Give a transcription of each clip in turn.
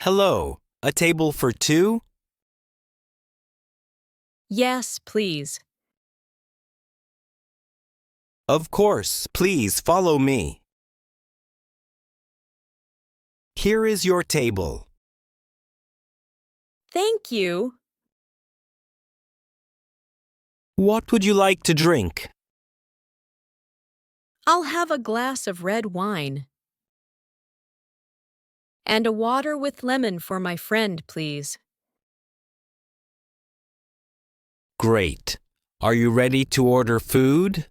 Hello, a table for two? Yes, please. Of course, please follow me. Here is your table. Thank you. What would you like to drink? I'll have a glass of red wine. And a water with lemon for my friend, please. Great. Are you ready to order food?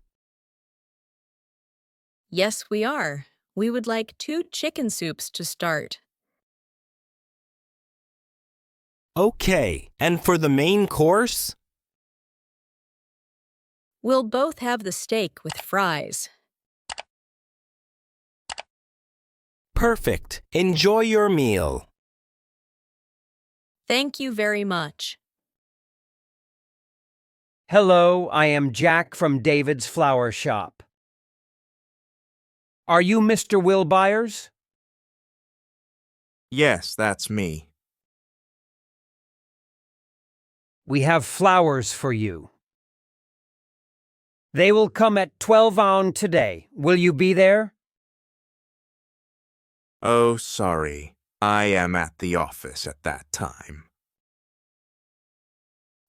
Yes, we are. We would like 2 chicken soups to start. Okay, and for the main course? We'll both have the steak with fries. Perfect. Enjoy your meal. Thank you very much. Hello, I am Jack from David's Flower Shop. Are you Mr. Will Byers? Yes, that's me. We have flowers for you. They will come at 12 on today. Will you be there? Oh, sorry. I am at the office at that time.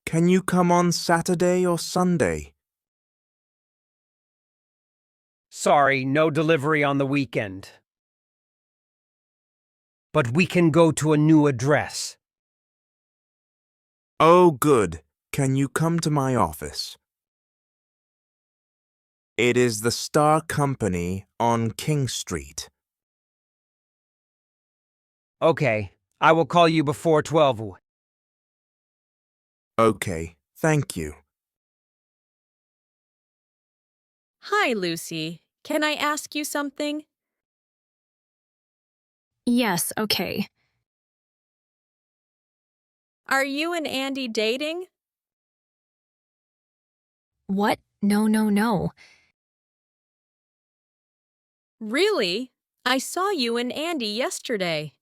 Can you come on Saturday or Sunday? Sorry, no delivery on the weekend. But we can go to a new address. Oh, good. Can you come to my office? It is the Star Company on King Street. Okay, I will call you before 12. Okay, thank you. Hi, Lucy. Can I ask you something? Yes, okay. Are you and Andy dating? What? No. Really? I saw you and Andy yesterday.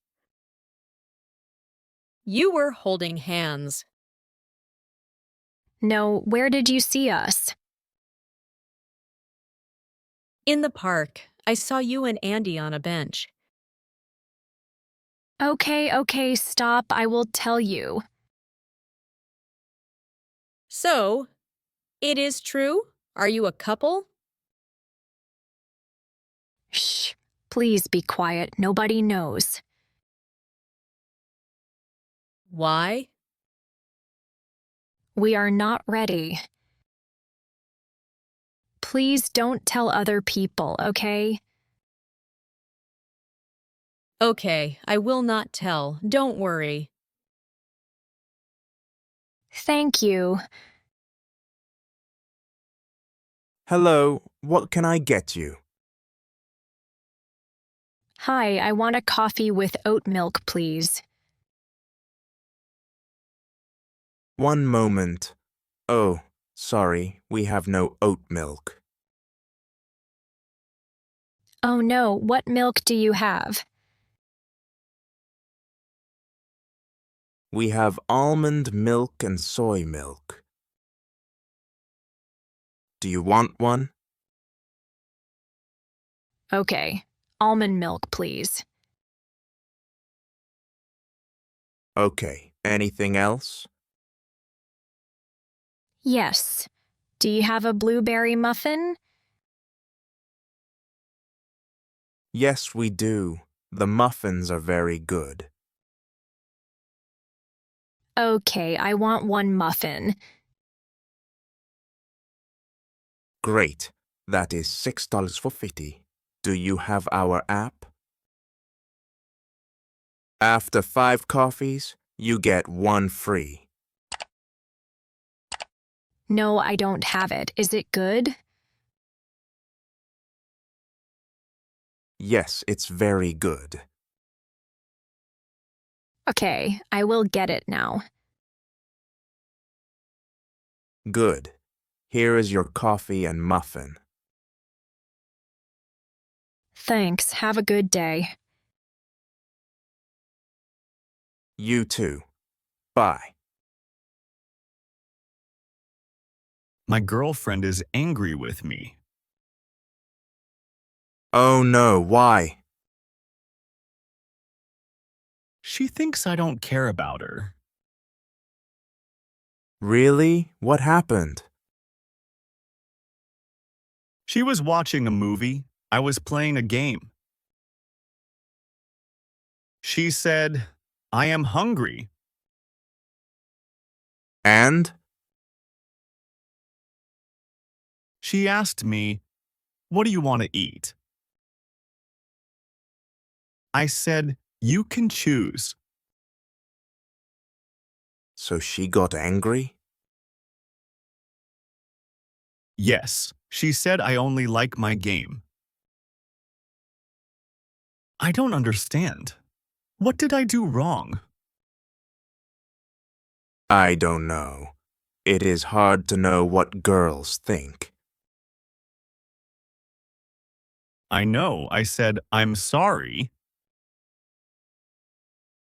You were holding hands. No, where did you see us? In the park. I saw you and Andy on a bench. Okay, stop. I will tell you. So, it is true? Are you a couple? Shh. Please be quiet. Nobody knows. Why? We are not ready. Please don't tell other people, okay? Okay, I will not tell. Don't worry. Thank you. Hello, what can I get you? Hi, I want a coffee with oat milk, please. One moment. Oh, sorry, we have no oat milk. Oh no, what milk do you have? We have almond milk and soy milk. Do you want one? Okay, almond milk, please. Okay, anything else? Yes. Do you have a blueberry muffin? Yes, we do. The muffins are very good. Okay, I want one muffin. Great. That is $6.50. Do you have our app? After 5 coffees, you get 1 free. No, I don't have it. Is it good? Yes, it's very good. Okay, I will get it now. Good. Here is your coffee and muffin. Thanks. Have a good day. You too. Bye. My girlfriend is angry with me. Oh no, why? She thinks I don't care about her. Really? What happened? She was watching a movie. I was playing a game. She said, I am hungry. And? She asked me, what do you want to eat? I said, you can choose. So she got angry? Yes, she said I only like my game. I don't understand. What did I do wrong? I don't know. It is hard to know what girls think. I know, I said, I'm sorry.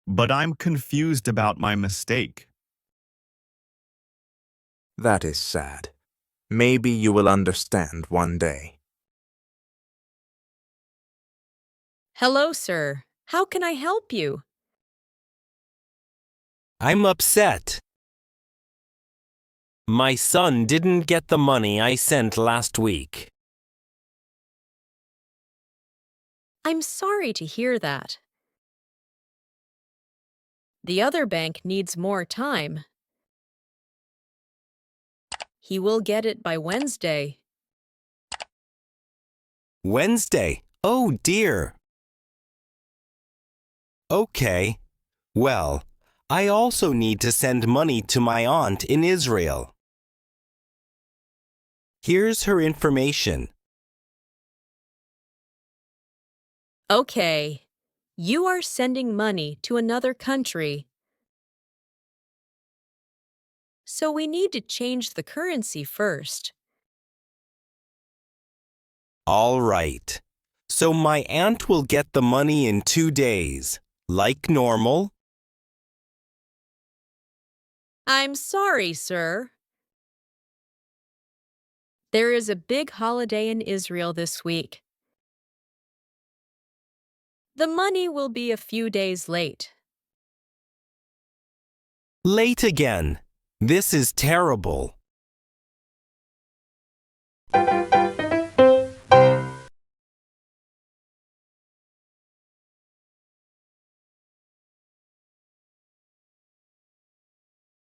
But I'm confused about my mistake. That is sad. Maybe you will understand one day. Hello, sir. How can I help you? I'm upset. My son didn't get the money I sent last week. I'm sorry to hear that. The other bank needs more time. He will get it by Wednesday. Wednesday. Oh dear. Okay. Well, I also need to send money to my aunt in Israel. Here's her information. Okay. You are sending money to another country. So we need to change the currency first. All right. So my aunt will get the money in 2 days, like normal. I'm sorry, sir. There is a big holiday in Israel this week. The money will be a few days late. Late again. This is terrible.